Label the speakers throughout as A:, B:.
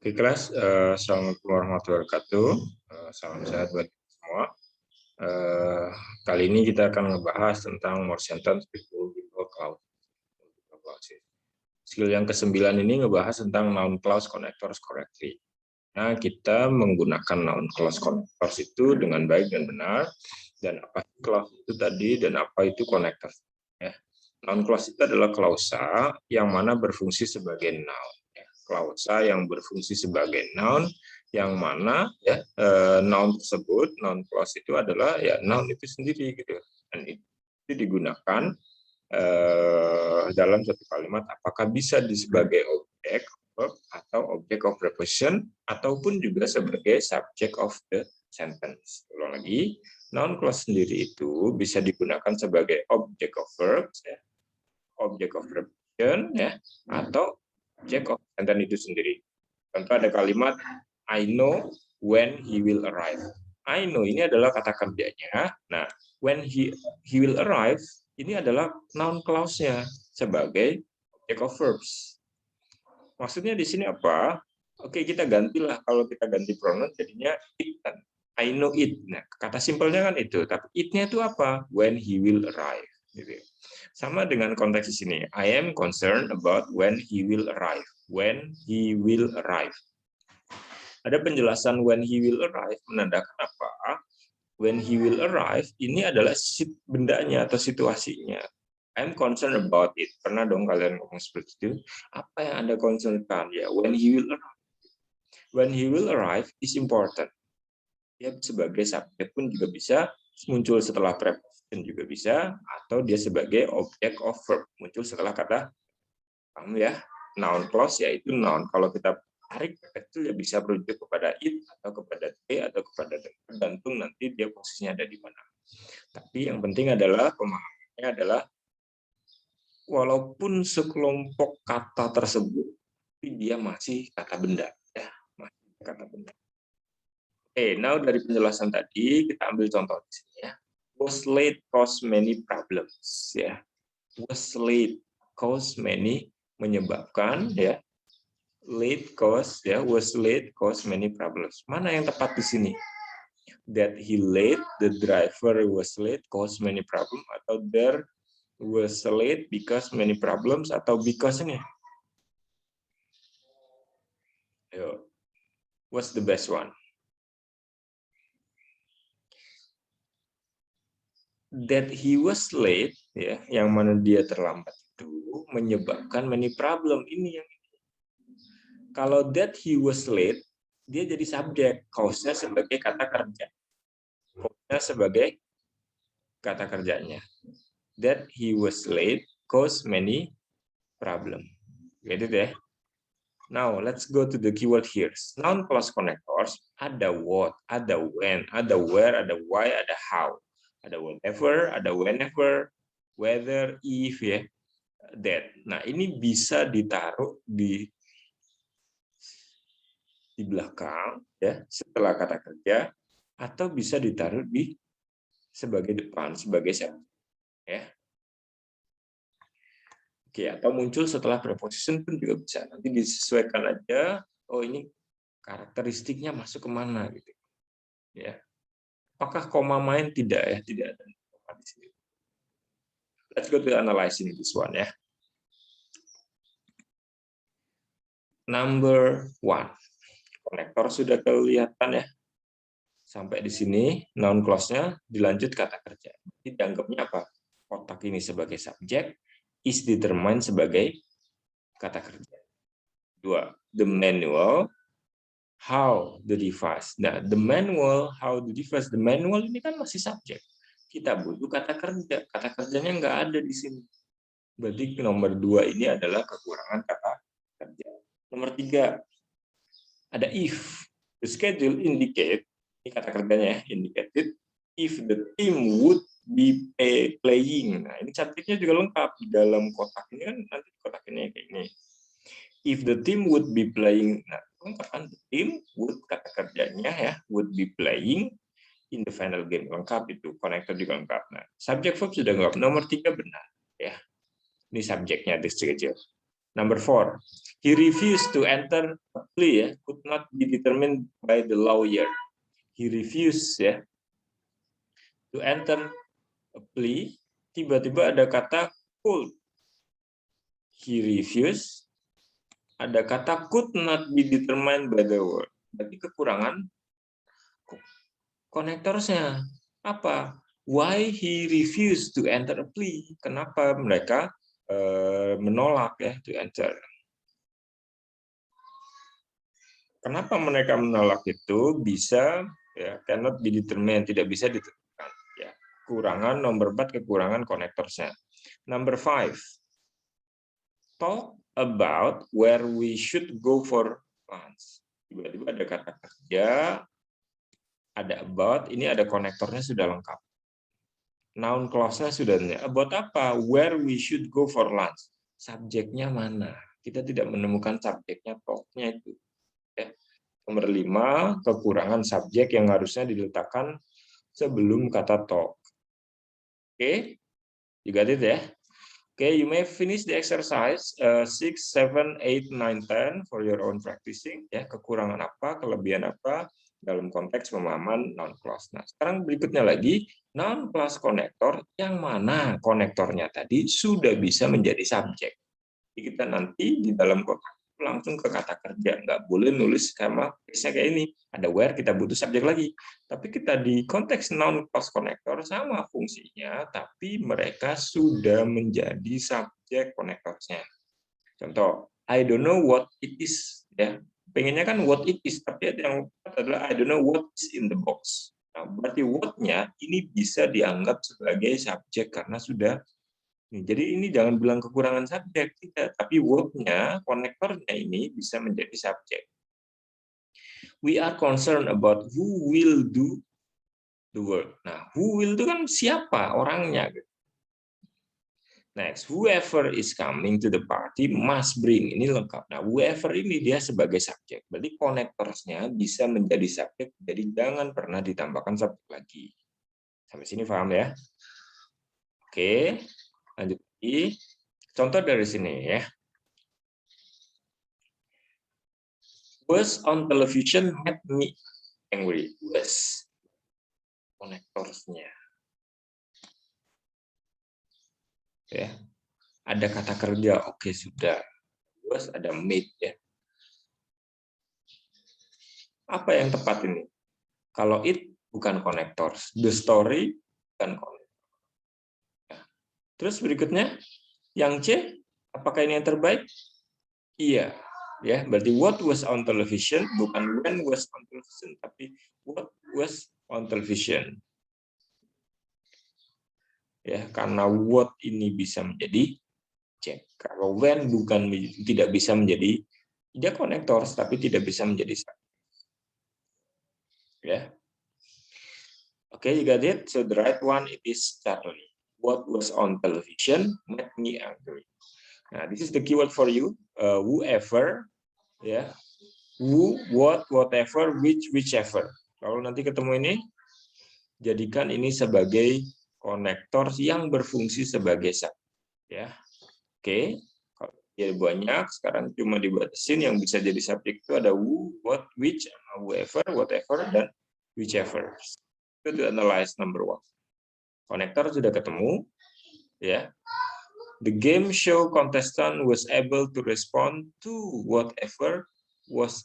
A: Oke kelas, Assalamualaikum warahmatullahi wabarakatuh. Salam sehat buat kita semua. Kali ini kita akan ngebahas tentang more sentence with multiple clauses. Skill yang ke-9 ini ngebahas tentang noun clause connectors correctly. Nah, kita menggunakan noun clause connectors itu dengan baik dan benar. Dan apa clause itu tadi dan apa itu connectors. Ya. Noun clause itu adalah klausa yang mana berfungsi sebagai noun. Klausa yang berfungsi sebagai noun yang mana ya noun tersebut, noun clause itu adalah ya noun itu sendiri gitu, dan itu digunakan dalam satu kalimat apakah bisa sebagai objek atau object of preposition ataupun juga sebagai subject of the sentence. Ulang lagi, noun clause sendiri itu bisa digunakan sebagai object of verbs ya, object of preposition ya, atau object of sentence itu sendiri. Contoh ada kalimat I know when he will arrive. I know ini adalah kata kerjanya. Nah, when he will arrive ini adalah noun clause-nya sebagai object of verbs. Maksudnya di sini apa? Oke, kita gantilah, kalau kita ganti pronoun jadinya it. I know it. Nah, kata simpelnya kan itu, tapi it-nya itu apa? When he will arrive. Gitu. Sama dengan konteks di sini. I am concerned about when he will arrive. When he will arrive. Ada penjelasan when he will arrive menandakan apa? When he will arrive ini adalah bendanya atau situasinya. I'm concerned about it. Pernah dong kalian ngomong seperti itu? Apa yang Anda concernkan? Ya, when he will arrive. When he will arrive is important. Dia sebagai subjek pun juga bisa muncul setelah preposition juga bisa, atau dia sebagai object of verb muncul setelah kata, paham ya, noun clause yaitu noun. Kalau kita tarik itu ya bisa merujuk kepada it atau kepada they atau kepada the, tergantung nanti dia posisinya ada di mana. Tapi yang penting adalah pemahamannya adalah walaupun sekelompok kata tersebut, tapi dia masih kata benda, ya, masih kata benda. Oke, now dari penjelasan tadi kita ambil contoh di sini ya. Was late cause many problems ya. Was late cause many menyebabkan ya. Late cause ya, was late cause many problems. Mana yang tepat di sini? That he late, the driver was late cause many problems, atau there was late because many problems, atau because ini? Yo. What's the best one? That he was late ya, yang mana dia terlambat itu menyebabkan many problem. Ini yang kalau that he was late dia jadi subjek, cause-nya sebagai kata kerja, cause-nya sebagai kata kerjanya. That he was late cause many problem. Gitu deh. Now let's go to the keyword here. Noun clause connectors ada what, ada when, ada where, ada why, ada how. Ada whatever, ada whenever, whether, if, ya, that. Nah, ini bisa ditaruh di belakang, ya, setelah kata kerja, atau bisa ditaruh di sebagai depan, sebagai subjek, ya. Oke, atau muncul setelah preposition pun juga bisa. Nanti disesuaikan aja. Oh, ini karakteristiknya masuk kemana, gitu, ya. Apakah koma main? Tidak ya, tidak ada koma di sini. Let's go to analyzing this one ya. Number 1. Konektor sudah kelihatan ya. Sampai di sini noun clause-nya dilanjut kata kerja. Jadi dianggapnya apa? Kotak ini sebagai subjek, is determined sebagai kata kerja. 2. The manual, how the device. Nah, the manual, how the device. The manual ini kan masih subjek. Kita butuh kata kerja. Kata kerjanya nggak ada di sini. Berarti nomor 2 ini adalah kekurangan kata kerja. Nomor 3, ada if. The schedule indicate, ini kata kerjanya ya, indicated, if the team would be playing. Nah, ini subjeknya juga lengkap. Di dalam kotak ini kan, nanti kotak ini kayak ini. If the team would be playing, nah, lengkap kan, the team would, kata kerjanya ya, would be playing in the final game. Lengkap itu, connector juga lengkap. Nah, subject verb sudah lengkap. Nomor 3 benar. Ya. Ini subjeknya, the schedule. Number 4, He refused to enter a plea, ya, could not be determined by the lawyer. He refused, ya, to enter a plea. Tiba-tiba ada kata could. He refused. Ada kata could not be determined by the word. Berarti kekurangan konektornya. Apa? Why he refused to enter a plea? Kenapa mereka menolak, ya, to enter? Kenapa mereka menolak itu? Bisa, ya, cannot be determined, tidak bisa ditentukan. Ya, kekurangan nomor 4, kekurangan konektornya. Number 5, talk about where we should go for lunch. Tiba-tiba ada kata kerja, ada about, ini ada konektornya sudah lengkap. Noun clause-nya sudah about apa? Where we should go for lunch. Subjeknya mana? Kita tidak menemukan subjeknya, talk-nya itu. Ya. Nomor 5, kekurangan subjek yang harusnya diletakkan sebelum kata talk. Oke, you got it, ya? Okay, you may finish the exercise 6, 7, 8, 9, 10 for your own practicing. Ya, kekurangan apa, kelebihan apa dalam konteks pemahaman noun clause. Nah, sekarang berikutnya lagi, noun clause konektor yang mana konektornya tadi sudah bisa menjadi subjek. Jadi kita nanti di dalam kotak langsung ke kata kerja, nggak boleh nulis sama kayak ini. Ada where, kita butuh subjek lagi. Tapi kita di konteks noun clause konektor sama fungsinya, tapi mereka sudah menjadi subjek konektornya. Contoh, I don't know what it is. Ya, pengennya kan what it is, tapi yang adalah I don't know what is in the box. Nah, berarti what-nya ini bisa dianggap sebagai subjek karena sudah. Jadi ini jangan bilang kekurangan subjek, tidak, tapi what-nya, konektornya ini bisa menjadi subjek. We are concerned about who will do the work. Nah, who will itu kan siapa orangnya. Next, whoever is coming to the party must bring. Ini lengkap. Nah, whoever ini dia sebagai subjek. Berarti konektornya bisa menjadi subjek, jadi jangan pernah ditambahkan subjek lagi. Sampai sini paham ya? Oke, lanjut lagi. Contoh dari sini ya. Was on television made me angry. Was. Konektornya. Ya. Ada kata kerja, oke sudah. Was ada made ya. Apa yang tepat ini? Kalau it bukan konektor, the story bukan konektor. Ya. Terus berikutnya, yang C, apakah ini yang terbaik? Iya, ya. Berarti what was on television bukan when was on television, tapi what was on television. Ya, karena what ini bisa menjadi check. Kalau when bukan tidak bisa menjadi dia konektor, tapi tidak bisa menjadi ya. Oke, you got it. So the right one it is Charlie. What was on television made me angry. Nah, this is the keyword for you. Whoever, ya, who, what, whatever, which, whichever. Kalau nanti ketemu ini, jadikan ini sebagai konektor yang berfungsi sebagai subjek. Ya, oke. Kalau jadi banyak, sekarang cuma dibatasin yang bisa jadi subjek itu ada who, what, which, whoever, whatever, dan whichever. Itu to analyze number 1. Konektor sudah ketemu, ya. The game show contestant was able to respond to whatever was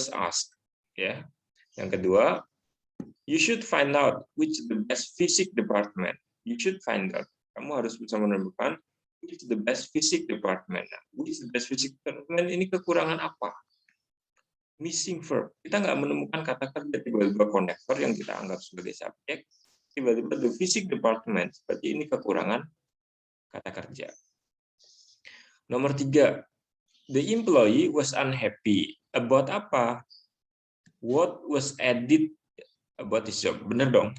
A: asked. Ya. Yang kedua, you should find out which the best physics department. You should find out. Kamu harus bisa menemukan which the best physics department. Which the best physics department ini kekurangan apa? Missing verb. Kita nggak menemukan kata kerja tiba-tiba konektor yang kita anggap sebagai subjek. Tiba-tiba the physics department. Seperti ini kekurangan kata kerja. Nomor 3, the employee was unhappy. About apa? What was added about his job? Benar dong.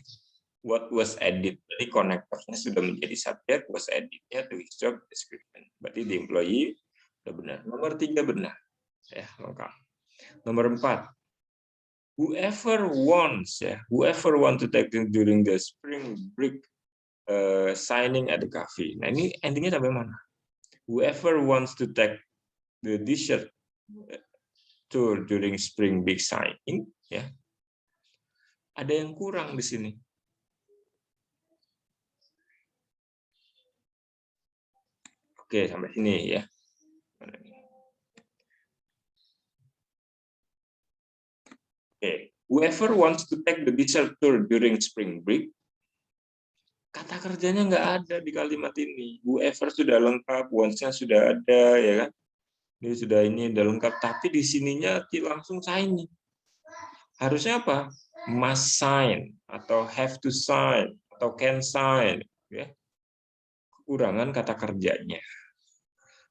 A: What was added? Jadi konektornya sudah menjadi subjek, was added-nya to his job description. Berarti the employee sudah benar. Nomor 3 benar. Ya, lengkap. Nomor 4, whoever wants, ya, whoever want to take during the spring break signing at the cafe. Nah, ini endingnya sampai mana? Whoever wants to take the dessert tour during spring break signing, ya. Ada yang kurang di sini. Oke, sampai sini ya. Oke, whoever wants to take the desert tour during spring break, kata kerjanya nggak ada di kalimat ini. Whoever sudah lengkap, wants-nya sudah ada, ya kan? Ini sudah lengkap, tapi di sininya langsung sign. Harusnya apa? Must sign, atau have to sign, atau can sign. Ya. Kekurangan kata kerjanya.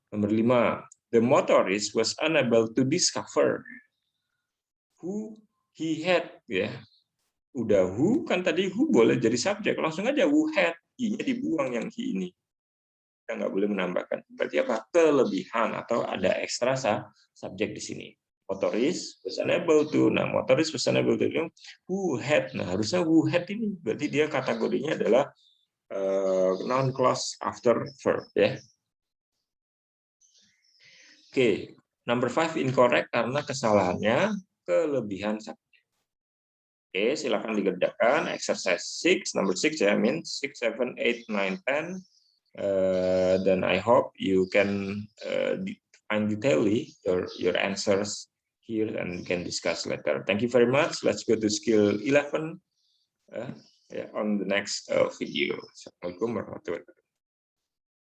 A: Nomor 5, the motorist was unable to discover who he had. Ya. Udah who, kan tadi who boleh jadi subjek, langsung aja who had, i-nya dibuang yang he ini. Kita nggak boleh menambahkan. Berarti apa? Kelebihan atau ada ekstra subjek di sini. Motorist was unable to. Nah, motorist was unable to. Who had. Nah, harusnya who had ini. Berarti dia kategorinya adalah noun clause after verb. Ya. Oke, number 5 incorrect karena kesalahannya kelebihan subjek. Oke, silakan dikerjakan. Exercise 6, number 6 ya, 6, 7, 8, 9, 10. Then I hope you can find detailedly your answers here and can discuss later. Thank you very much. Let's go to skill 11 on the next video. Assalamualaikum warahmatullahi wabarakatuh.